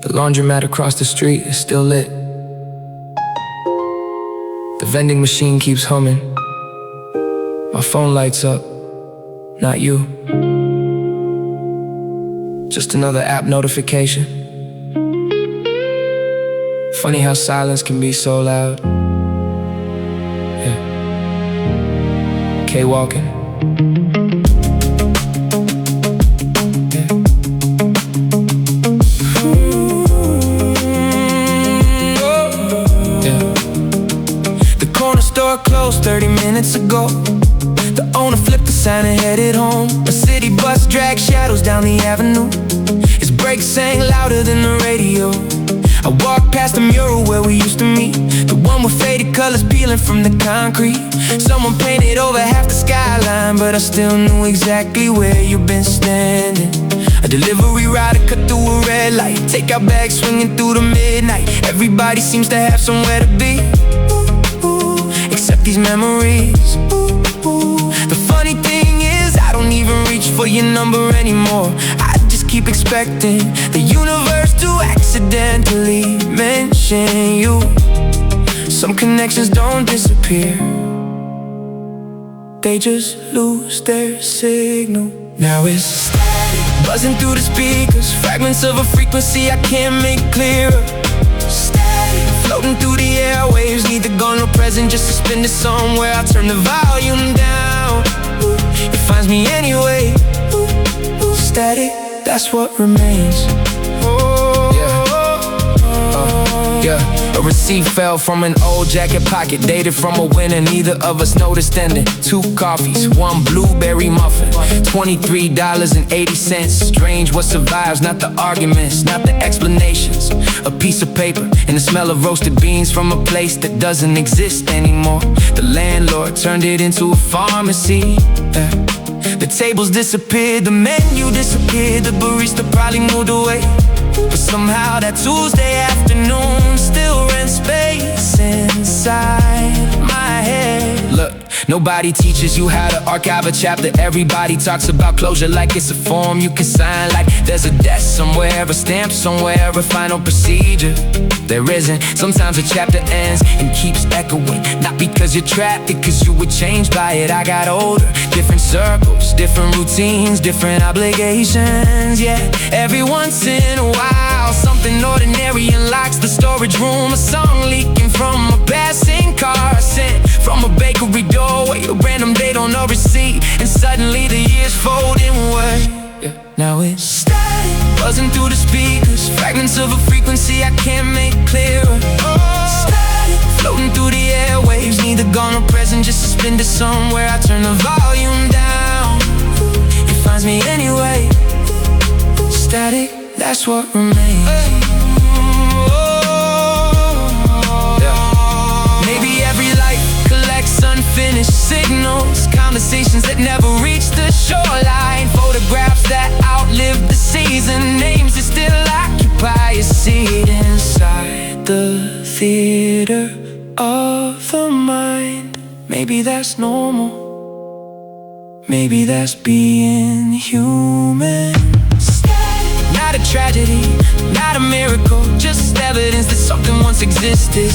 The laundromat across the street is still lit. The vending machine keeps humming. My phone lights up, not you. Just another app notification. Funny how silence can be so loud. Yeah. KWalken. Store closed 30 minutes ago. The owner flipped the sign and headed home. A city bus dragged shadows down the avenue. Its brakes sang louder than the radio. I walked past the mural where we used to meet, the one with faded colors peeling from the concrete. Someone painted over half the skyline, but I still knew exactly where you've been standing. A delivery rider cut through a red light, takeout bags swinging through the midnight. Everybody seems to have somewhere to be, except these memories. The funny thing is, I don't even reach for your number anymore. I just keep expecting the universe to accidentally mention you. Some connections don't disappear, they just lose their signal. Now it's static, buzzing through the speakers, fragments of a frequency I can't make clearer. Floating through the airwaves, neither gone nor present, just suspended somewhere. I turn the volume down, it finds me anyway. Static, that's what remains. A receipt fell from an old jacket pocket, dated from a winter neither of us noticed ending. 2 coffees, 1 blueberry muffin, $23.80. Strange what survives, not the arguments, not the explanations. A piece of paper and the smell of roasted beans from a place that doesn't exist anymore. The landlord turned it into a pharmacy. The tables disappeared, the menu disappeared, the barista probably moved away. But somehow that Tuesday afternoon still rent space inside my head. Look, nobody teaches you how to archive a chapter. Everybody talks about closure like it's a form you can sign, like there's a desk somewhere, a stamp somewhere, a final procedure. There isn't. Sometimes a chapter ends and keeps echoing, not because you're trapped, because you were changed by it. I got older, different circles, different routines, different obligations. Yeah, every once in a while something ordinary unlocks the storage room. A song leaking from a passing car, sent from a bakery doorway, a random date on a receipt, and suddenly the years fold inward. Now it's static, buzzing through the speakers, fragments of a frequency I can't make clearer. Static, floating through the airwaves, neither gone nor present, just suspended somewhere. I turn the volume down, it finds me anyway. Static, that's what remains. Maybe every life collects unfinished signals, conversations that never reach the shoreline, photographs that outlived the season, names that still occupy a seat inside the theater of the mind. Maybe that's normal, maybe that's being human. Not a tragedy, not a miracle, just evidence that something once existed.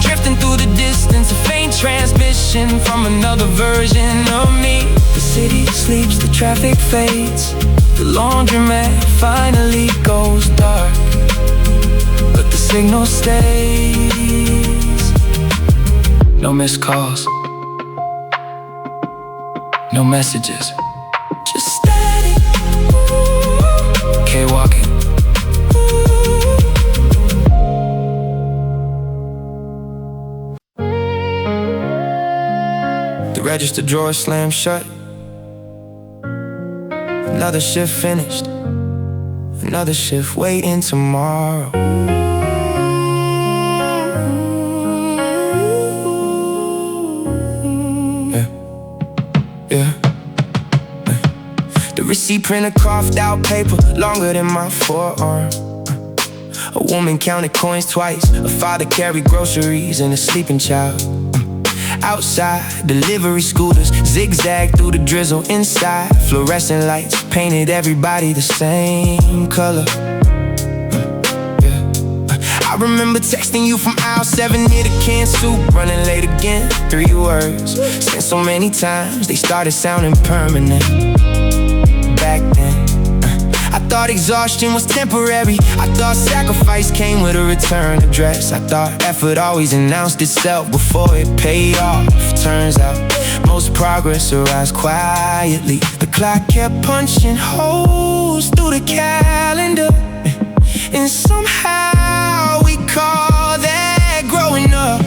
Drifting through the distance, a faint transmission from another version of me. The city sleeps, the traffic fades, the laundromat finally goes dark, but the signal stays. No missed calls, no messages, just static. KWalken. The register drawer slammed shut. Another shift finished, another shift waiting tomorrow. Yeah. The receipt printer coughed out paper longer than my forearm. A woman counted coins twice, a father carried groceries, and a sleeping child. Outside, delivery scooters zigzag through the drizzle. Inside, fluorescent lights painted everybody the same color. I remember texting you from aisle 7 near the canned soup. Running late again, 3 words sent so many times, they started sounding permanent. Back then, I thought exhaustion was temporary. I thought sacrifice came with a return address. I thought effort always announced itself before it paid off. Turns out most progress arrives quietly. The clock kept punching holes through the calendar, and somehow we call that growing up.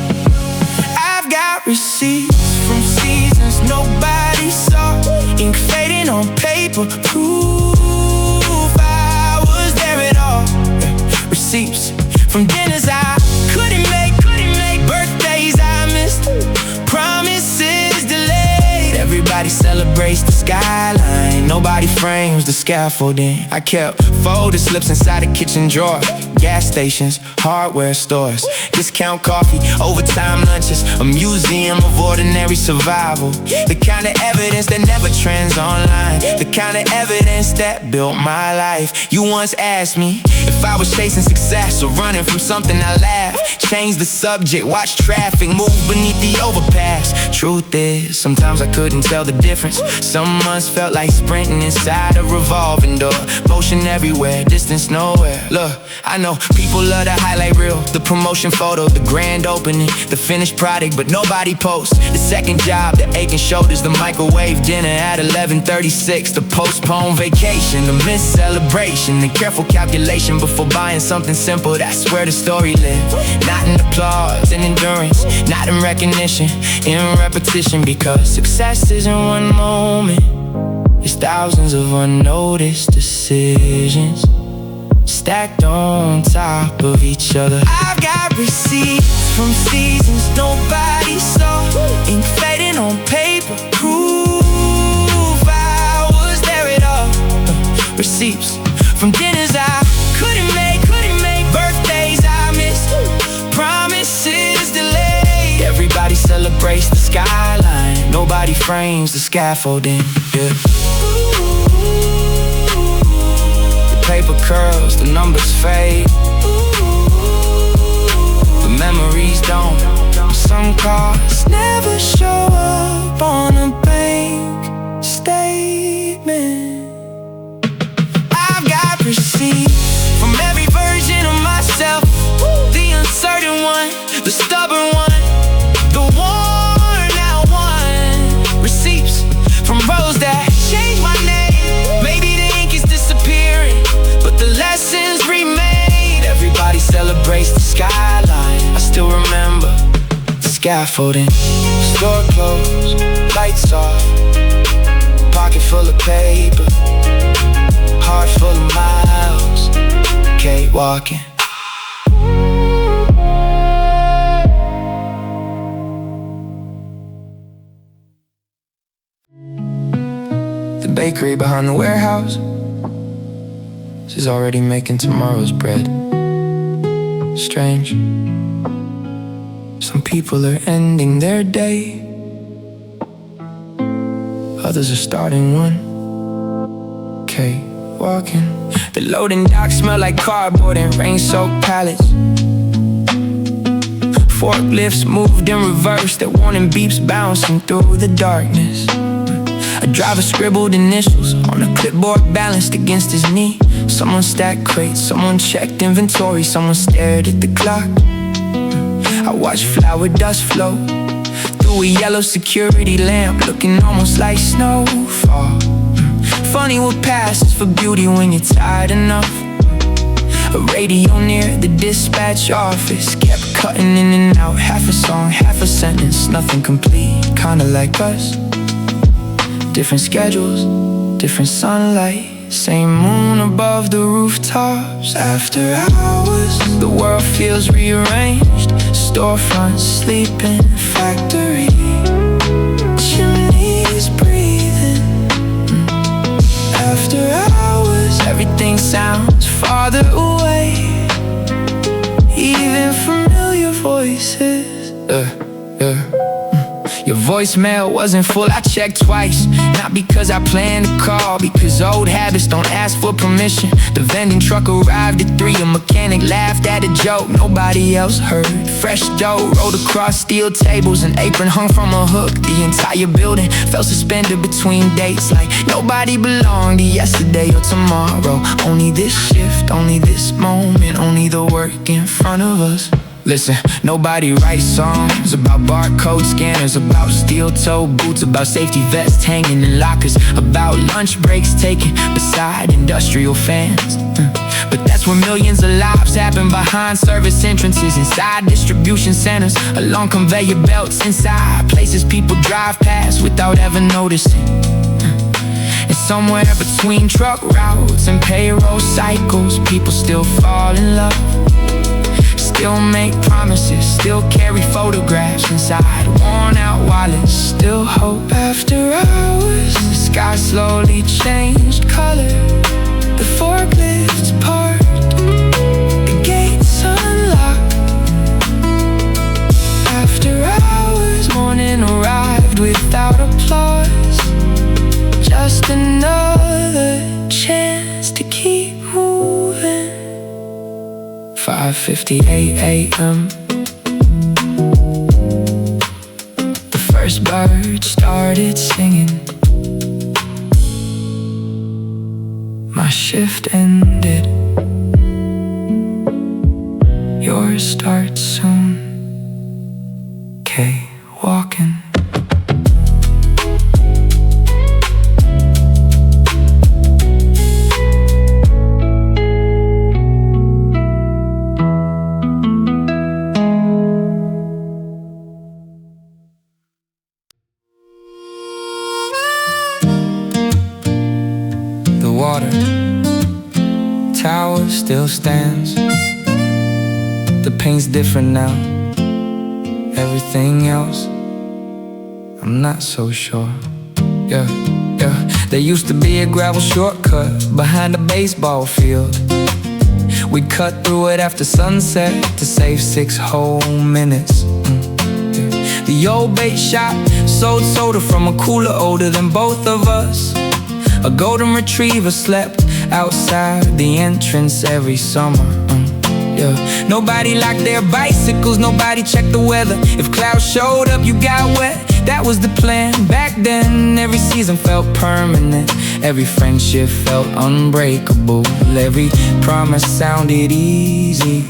I've got receipts from seasons nobody saw, ink fading on paper, proof I was there at all. Receipts from dinners I couldn't make, birthdays I missed, promises delayed. Everybody celebrates the skyline, nobody frames the scaffolding. I kept folded slips inside a kitchen drawer, gas stations, hardware stores, discount coffee, overtime lunches, a museum of ordinary survival. The kind of evidence that never trends online, the kind of evidence that built my life. You once asked me if I was chasing success or running from something. I laughed, changed the subject, watched traffic move beneath the overpass. Truth is, sometimes I couldn't tell the difference. Some months felt like sprinting inside a revolving door, motion everywhere, distance nowhere. Look, I know people love the highlight reel, the promotion photo, the grand opening, the finished product, but nobody posts the second job, the aching shoulders, the microwave dinner at 11:36, the postponed vacation, the missed celebration, the careful calculation before buying something simple. That's where the story lives. Not in applause and endurance, not in recognition, in repetition. Because success isn't one moment, it's thousands of unnoticed decisions stacked on top of each other. I've got receipts from seasons nobody saw, ink fading on paper, proof I was there at all. Receipts from dinners I couldn't make, birthdays I missed, promises delayed. Everybody celebrates the skyline, nobody frames the scaffolding. Yeah. Paper curls, the numbers fade, the memories don't. Some cars never show up on a bank statement. I've got receipts from every version of myself, the uncertain one, the stubborn one, the worn out one. Receipts from roads that changed my name. Maybe the ink is disappearing, but the lessons remain. Everybody celebrates the skyline, I still remember the scaffolding. Store closed, lights off, pocket full of paper, heart full of miles, KWalken. The bakery behind the warehouse is already making tomorrow's bread. Strange, some people are ending their day, others are starting one. KWalken. The loading docks smell like cardboard and rain-soaked pallets. Forklifts moved in reverse, their warning beeps bouncing through the darkness. A driver scribbled initials on a clipboard balanced against his knee. Someone stacked crates, someone checked inventory, someone stared at the clock. I watched flour dust float through a yellow security lamp, looking almost like snowfall. Funny what passes for beauty when you're tired enough. A radio near the dispatch office kept cutting in and out, half a song, half a sentence, nothing complete, kinda like us. Different schedules, different sunlight, same moon above the rooftops. After hours, the world feels rearranged. Storefronts sleeping, factory chimneys breathing. After hours, everything sounds farther away, even familiar voices. Your voicemail wasn't full, I checked twice. Not because I planned to call, because old habits don't ask for permission. The vending truck arrived at 3, a mechanic laughed at a joke nobody else heard. Fresh dough rolled across steel tables, an apron hung from a hook. The entire building felt suspended between dates, like nobody belonged to yesterday or tomorrow. Only this shift, only this moment, only the work in front of us. Listen, nobody writes songs about barcode scanners, about steel-toe boots, about safety vests hanging in lockers, about lunch breaks taken beside industrial fans. But that's where millions of lives happen, behind service entrances, inside distribution centers, along conveyor belts, inside places people drive past without ever noticing. And somewhere between truck routes and payroll cycles, people still fall in love, still make promises, still carry photographs inside worn out wallets, still hope. After hours, the sky slowly changed color, the forklifts parked, the gates unlocked. After hours, morning arrived without applause, just another chance to keep moving. 5:58 a.m. The first bird started singing. My shift ended. Yours starts soon. KWalken. The water tower still stands. The paint's different now. Everything else, I'm not so sure. Yeah. There used to be a gravel shortcut behind a baseball field. We'd cut through it after sunset to save 6 whole minutes. The old bait shop sold soda from a cooler older than both of us. A golden retriever slept outside the entrance every summer. Nobody locked their bicycles, nobody checked the weather. If clouds showed up, you got wet. That was the plan back then. Every season felt permanent, every friendship felt unbreakable, every promise sounded easy.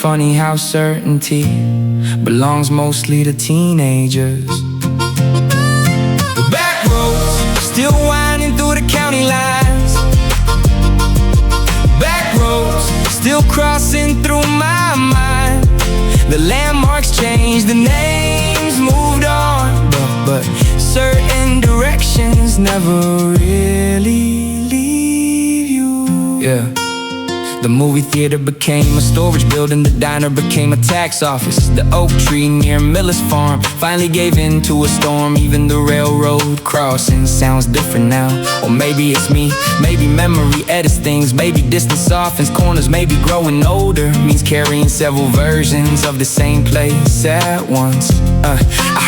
Funny how certainty belongs mostly to teenagers. The back roads still winding through the county lines. Back roads still crossing through my mind. The landmarks changed, the names moved on, but certain directions never really leave you. Yeah. The movie theater became a storage building, the diner became a tax office. The oak tree near Miller's farm finally gave in to a storm. Even the railroad crossing sounds different now. Or maybe it's me, maybe memory edits things, maybe distance softens corners, maybe growing older means carrying several versions of the same place at once. I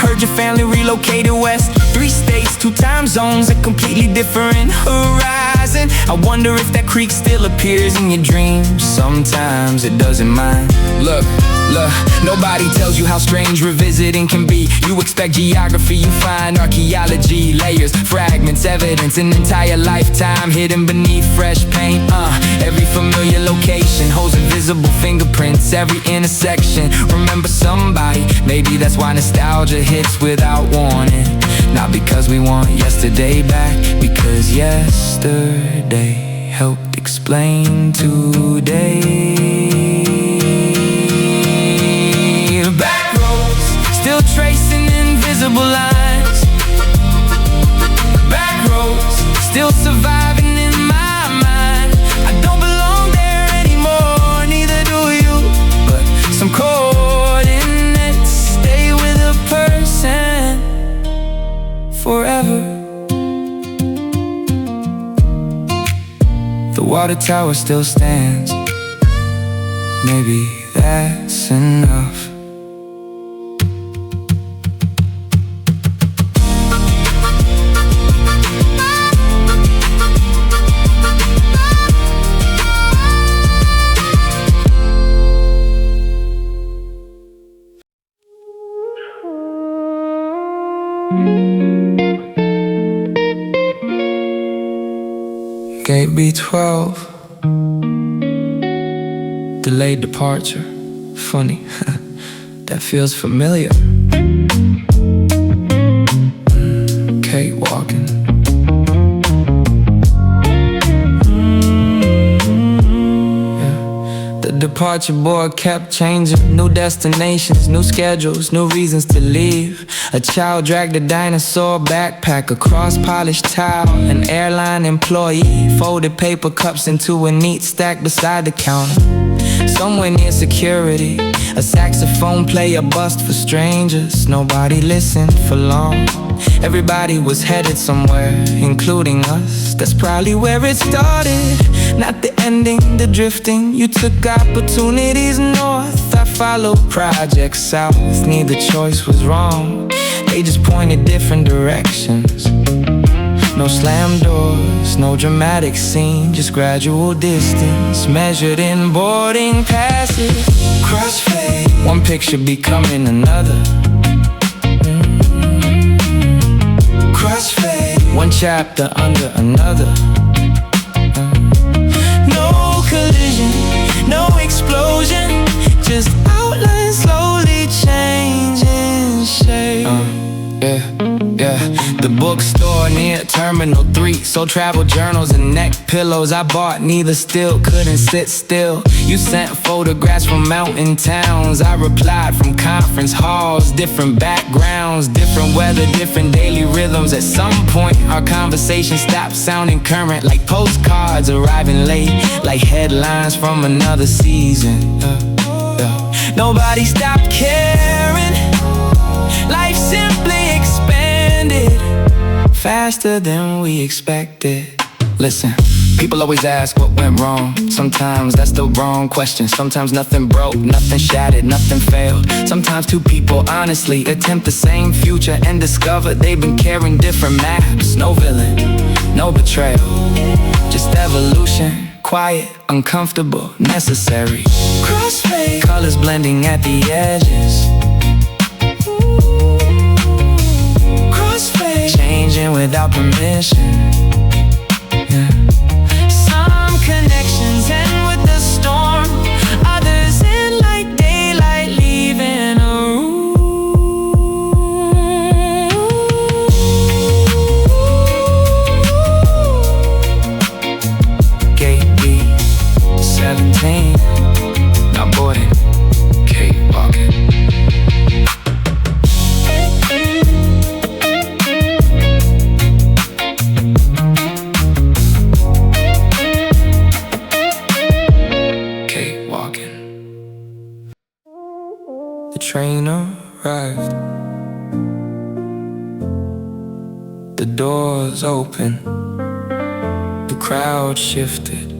heard your family relocated west, 3 states, 2 time zones, a completely different horizon. I wonder if that creek still appears in your dreams. Sometimes it doesn't mind. Look, nobody tells you how strange revisiting can be. You expect geography, you find archaeology, layers, fragments, evidence, an entire lifetime hidden beneath fresh paint. Every familiar location holds invisible fingerprints, every intersection remember somebody. Maybe that's why nostalgia hits without warning. Not because we want yesterday back, because yesterday helped explain today. Back roads still tracing invisible lines. Back roads still surviving in my mind. I don't belong there anymore, neither do you, but some coordinates stay with a person forever. The water tower still stands. Maybe that's enough. Gate B12. Delayed departure. Funny, that feels familiar. KWalken. The departure board kept changing. New destinations, new schedules, new reasons to leave. A child dragged a dinosaur backpack across polished tile. An airline employee folded paper cups into a neat stack beside the counter. Somewhere near security, a saxophone player bust for strangers. Nobody listened for long. Everybody was headed somewhere, including us. That's probably where it started. Not the ending, the drifting. You took opportunities north, I followed projects south. Neither choice was wrong, they just pointed different directions. No slam doors, no dramatic scene, just gradual distance measured in boarding passes. Crossfade, one picture becoming another. Crossfade, one chapter under another. No collision, no explosion, just outlines slowly changing shape. Yeah, the bookstore near Terminal 3 sold travel journals and neck pillows. I bought neither, still couldn't sit still. You sent photographs from mountain towns, I replied from conference halls. Different backgrounds, different weather, different daily rhythms. At some point our conversation stopped sounding current, like postcards arriving late, like headlines from another season. Nobody stopped caring. Life simply expanded faster than we expected. Listen, people always ask what went wrong. Sometimes that's the wrong question. Sometimes nothing broke, nothing shattered, nothing failed. Sometimes two people honestly attempt the same future and discover they've been carrying different maps. No villain, no betrayal, just evolution. Quiet, uncomfortable, necessary. Crossfade, colors blending at the edges. Changing without permission. Some connections end with the storm, others end like daylight leaving a room. Gate B17, now boarding, KWalken. The train arrived. The doors open. The crowd shifted.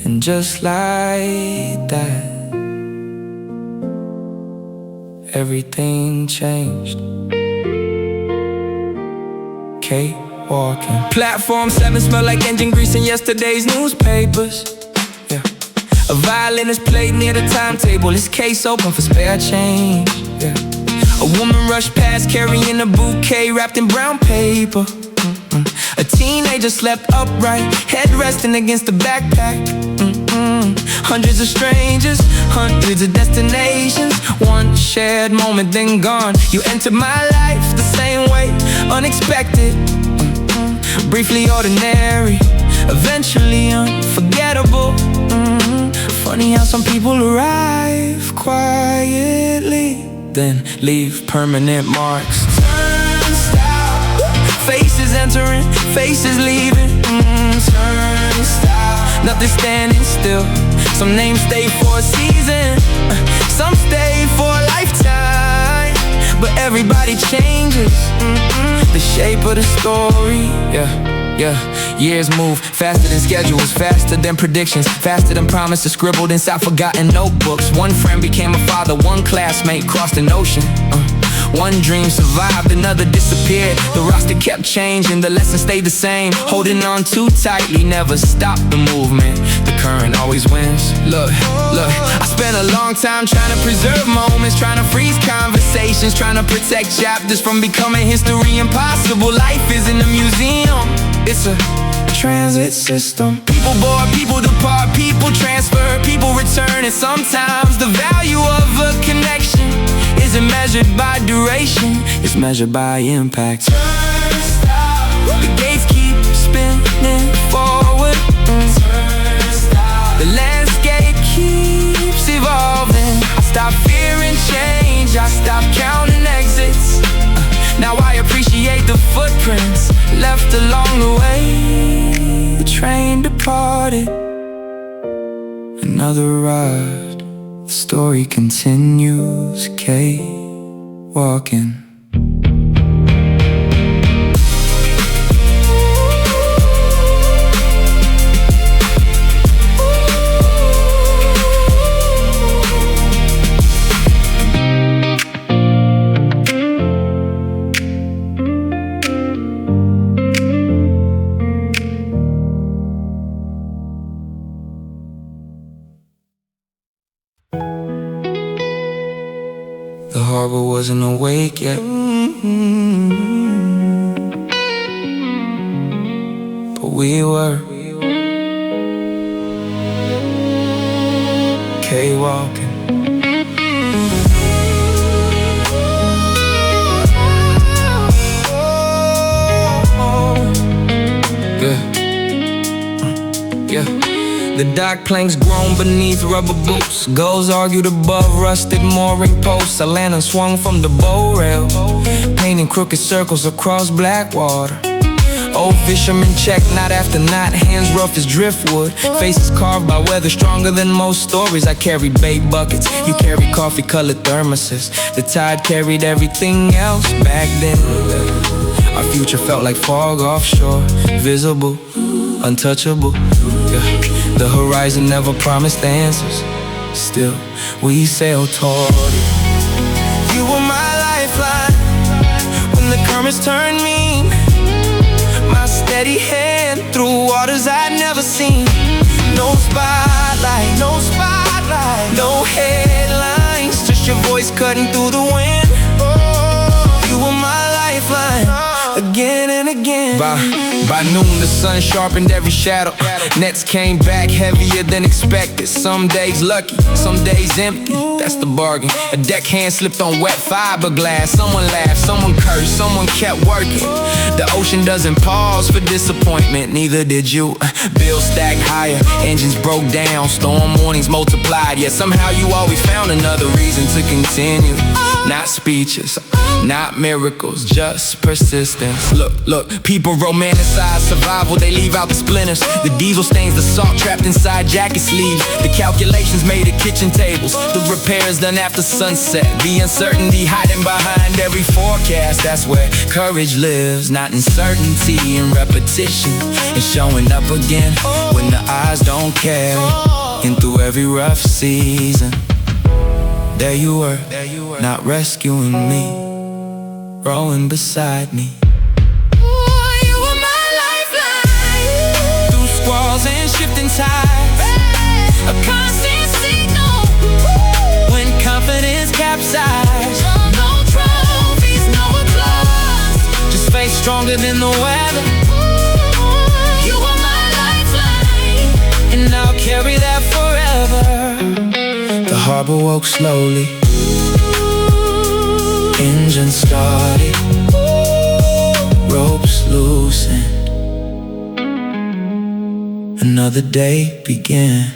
And just like that, everything changed. KWalken. Platform 7 smelled like engine grease in yesterday's newspapers. A violinist played near the timetable, his case open for spare change. A woman rushed past carrying a bouquet wrapped in brown paper. A teenager slept upright, head resting against the backpack. Hundreds of strangers, hundreds of destinations. One shared moment, then gone. You entered my life the same way, unexpected. Briefly ordinary, eventually unforgettable. Funny how some people arrive quietly, then leave permanent marks. Turnstile, faces entering, faces leaving. Turnstile, nothing standing still. Some names stay for a season, some stay for a lifetime. But everybody changes, the shape of the story. Years move faster than schedules, faster than predictions, faster than promises scribbled inside forgotten notebooks. One friend became a father, one classmate crossed an ocean. One dream survived, another disappeared. The roster kept changing, the lesson stayed the same. Holding on too tightly, never stopped the movement. The current always wins. Look, I spent a long time trying to preserve moments, trying to freeze conversations, trying to protect chapters from becoming history impossible. Life isn't a museum, it's a transit system. People board, people depart, people transfer, people return. And sometimes the value of a connection isn't measured by duration, it's measured by impact. The gates keep spinning forward. The landscape keeps evolving. I stop fearing change, I stop counting exits. Now I appreciate the footprints left along the way. The train departed, another ride. The story continues, KWalken. The harbor wasn't awake yet, but we were. KWalken. Yeah. The dock planks groan beneath rubber boots. Gulls argued above rusted mooring posts. A lantern swung from the bow rail, painting crooked circles across black water. Old fishermen check knot after knot, hands rough as driftwood, faces carved by weather stronger than most stories. I carried bait buckets, you carried coffee-colored thermoses. The tide carried everything else back then. Our future felt like fog offshore, visible, untouchable. The horizon never promised answers, still we sailed toward it. You were my lifeline when the currents turned mean, my steady hand through waters I'd never seen. No spotlight, no spotlight, no headlines, just your voice cutting through the wind. You were my lifeline, again and again. By noon the sun sharpened every shadow. Nets came back heavier than expected. Some days lucky, some days empty, that's the bargain. A deckhand slipped on wet fiberglass. Someone laughed, someone cursed, someone kept working. The ocean doesn't pause for disappointment, neither did you. Bills stacked higher, engines broke down, storm warnings multiplied. Yet somehow you always found another reason to continue. Not speeches, not miracles, just persistence. Look, people romanticize survival, they leave out the splinters. The diesel stains, the salt trapped inside jacket sleeves. The calculations made at kitchen tables, the repairs done after sunset. The uncertainty hiding behind every forecast. That's where courage lives, not in certainty and repetition, and showing up again when the eyes don't care. And through every rough season, there you were, not rescuing me, rowing beside me. You were my lifeline, through squalls and shifting tides, a constant signal when confidence capsized. No trophies, no applause, just faith stronger than the weather. You were my lifeline, and I'll carry that forever. The harbor woke slowly, engine started, ropes loosened, another day began.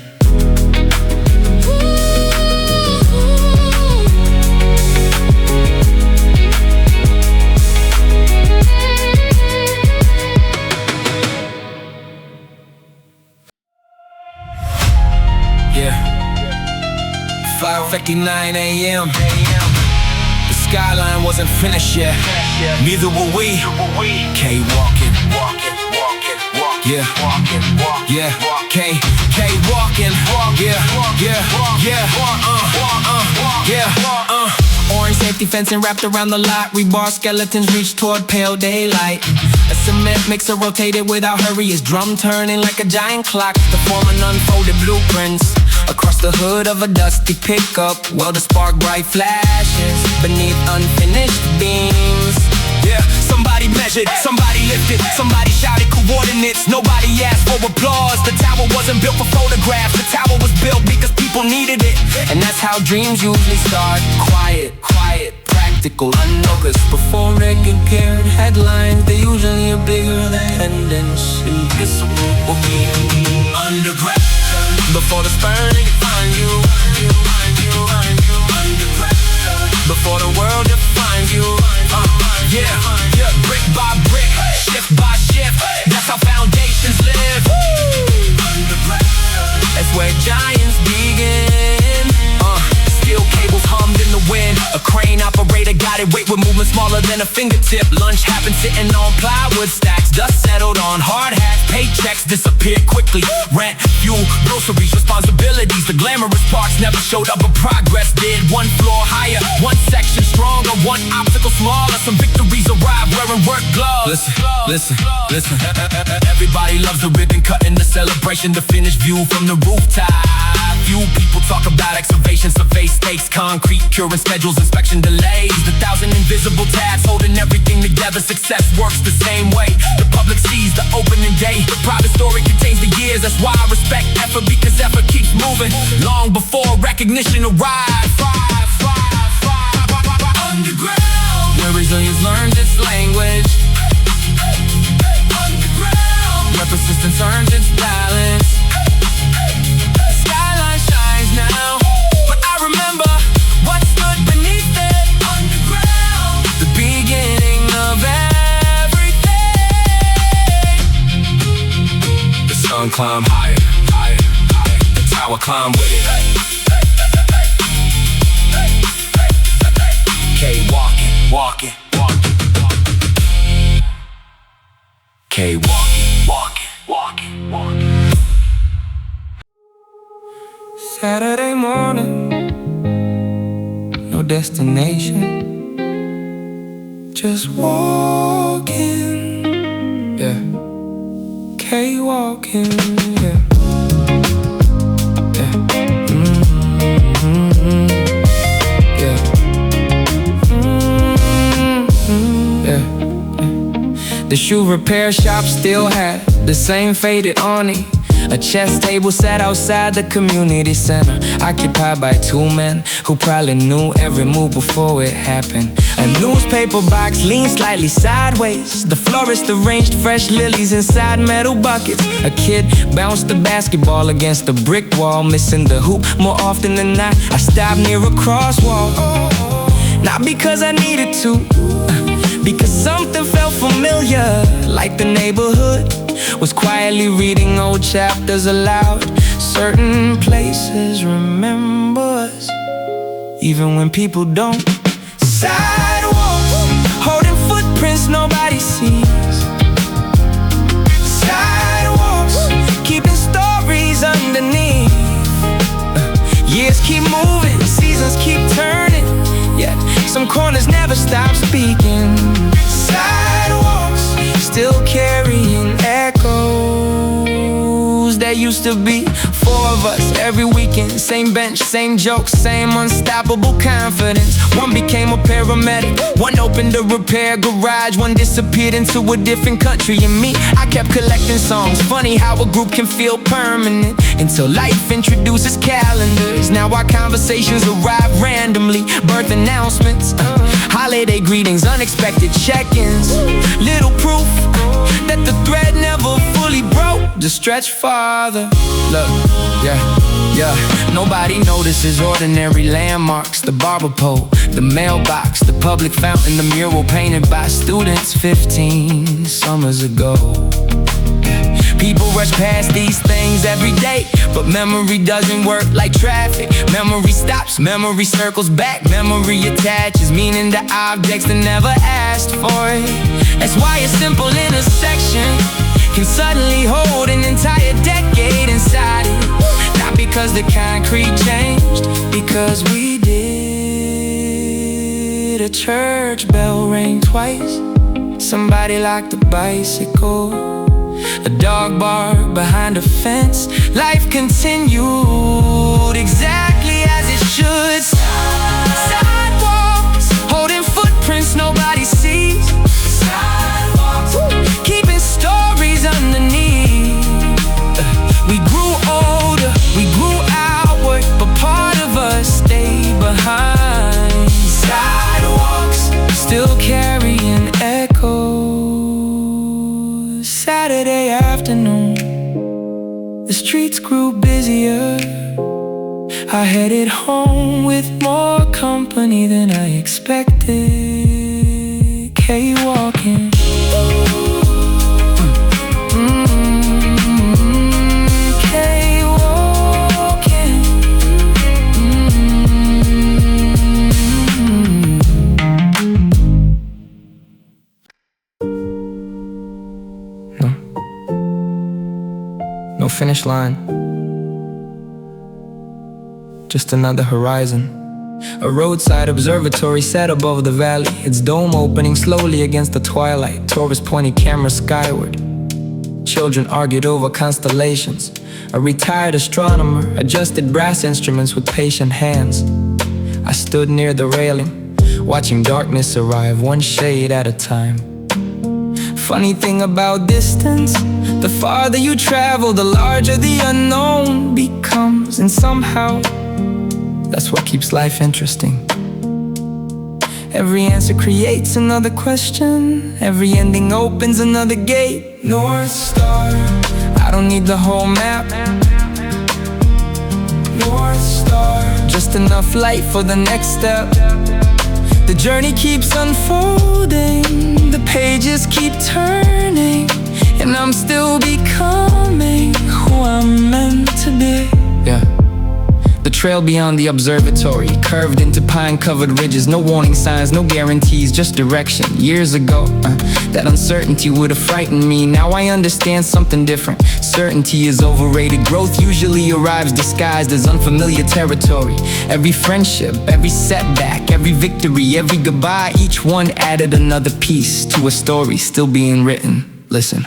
Yeah, 5:59 a.m. The skyline wasn't finished yet, neither were we. KWalken, yeah, KWalken, Orange safety fencing wrapped around the lot. Rebar skeletons reached toward pale daylight. A cement mixer rotated without hurry, his drum turning like a giant clock. The foreman unfolded blueprints across the hood of a dusty pickup. Well, the spark bright flashes beneath unfinished beams. Yeah, somebody measured measured, somebody lifted, somebody shouted coordinates. Nobody asked for applause. The tower wasn't built for photographs. The tower was built because people needed it. And that's how dreams usually start. Quiet, practical, unnoticed. Before record carried headlines, they usually are bigger than attendance. Invisible will be underground. Before the burning find you, underground. Before the world defines you, yeah, brick by brick, shift by shift. That's how foundations live. Underground. That's where giants begin. Steel cables hummed in the wind. A crane operator got it weight with movement smaller than a fingertip. Lunch happened sitting on plywood stacks. Dust settled on hard hats. Paychecks disappeared quickly. Rent, fuel, groceries, responsibilities. The glamorous parts never showed up, but progress did. One floor higher, one section stronger, one obstacle smaller. Some victories arrive wearing work gloves. Listen. Everybody loves the ribbon cutting, the celebration, the finished view from the rooftop. Few people talk about excavation, survey stakes, concrete, curing schedules, inspection delays. The 1,000 invisible tabs holding everything together. Success works the same way. The public sees the opening day. The private story contains the years. That's why I respect effort, because effort keeps moving long before recognition arrives. Underground, where resilience learns its language. Underground, where persistence earns its balance. Now, but I remember what stood beneath it. Underground, the beginning of everything. The sun climbed higher. The tower climbed with it. KWalken. KWalken. Saturday morning, no destination, just walking, yeah. KWalken, yeah. Yeah. The shoe repair shop still had the same faded awning. A chess table sat outside the community center, occupied by two men who probably knew every move before it happened. A newspaper box leaned slightly sideways. The florist arranged fresh lilies inside metal buckets. A kid bounced the basketball against the brick wall, missing the hoop more often than not. I stopped near a crosswalk, not because I needed to, because something felt familiar, like the neighborhood was quietly reading old chapters aloud. Certain places remember us, even when people don't. Sidewalks, holding footprints nobody sees. Sidewalks, keeping stories underneath. Years keep moving, seasons keep turning, yet some corners never stop speaking. Sidewalks, still carrying echoes. There used to be four of us every weekend. Same bench, same jokes, same unstoppable confidence. One became a paramedic, one opened a repair garage, one disappeared into a different country. And me, I kept collecting songs. Funny how a group can feel permanent until life introduces calendars. Now our conversations arrive randomly, birth announcements, holiday greetings, unexpected check-ins. Little proof that the thread never fully broke. Just stretch farther. Look, yeah. Nobody notices ordinary landmarks. The barber pole, the mailbox, the public fountain, the mural painted by students 15 summers ago. People rush past these things every day, but memory doesn't work like traffic. Memory stops, memory circles back, memory attaches meaning to objects that never asked for it. That's why a simple intersection can suddenly hold an entire decade inside it. Not because the concrete changed, because we did. A church bell rang twice, somebody locked a bicycle. A dog barked behind a fence. Life continued exactly as it should. Sidewalks, holding footprints nobody sees. Sidewalks, the streets grew busier. I headed home with more company than I expected. KWalken. No finish line, just another horizon. A roadside observatory set above the valley, its dome opening slowly against the twilight. Tourists pointing cameras skyward. Children argued over constellations. A retired astronomer adjusted brass instruments with patient hands. I stood near the railing, watching darkness arrive, one shade at a time. Funny thing about distance, the farther you travel, the larger the unknown becomes. And somehow, that's what keeps life interesting. Every answer creates another question. Every ending opens another gate. North Star, I don't need the whole map. North Star, just enough light for the next step. The journey keeps unfolding, the pages keep turning, and I'm still becoming who I'm meant to be. Yeah. The trail beyond the observatory curved into pine-covered ridges. No warning signs, no guarantees, just direction. Years ago, that uncertainty would have frightened me. Now I understand something different. Certainty is overrated. Growth usually arrives disguised as unfamiliar territory. Every friendship, every setback, every victory, every goodbye, each one added another piece to a story still being written. Listen,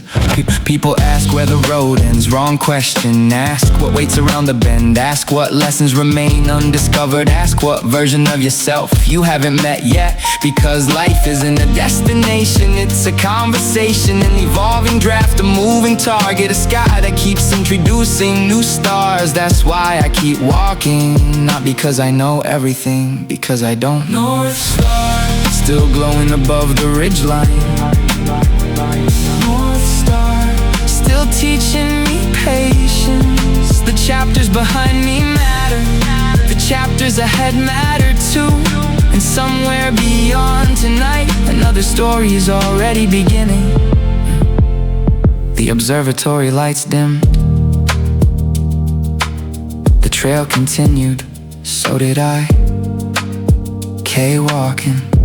people ask where the road ends. Wrong question. Ask what waits around the bend. Ask what lessons remain undiscovered. Ask what version of yourself you haven't met yet. Because life isn't a destination, it's a conversation, an evolving draft, a moving target, a sky that keeps introducing new stars. That's why I keep walking, not because I know everything, because I don't. North Star, still glowing above the ridgeline. Still teaching me patience. The chapters behind me matter. The chapters ahead matter too. And somewhere beyond tonight, another story is already beginning. The observatory lights dimmed. The trail continued, so did I. KWalken.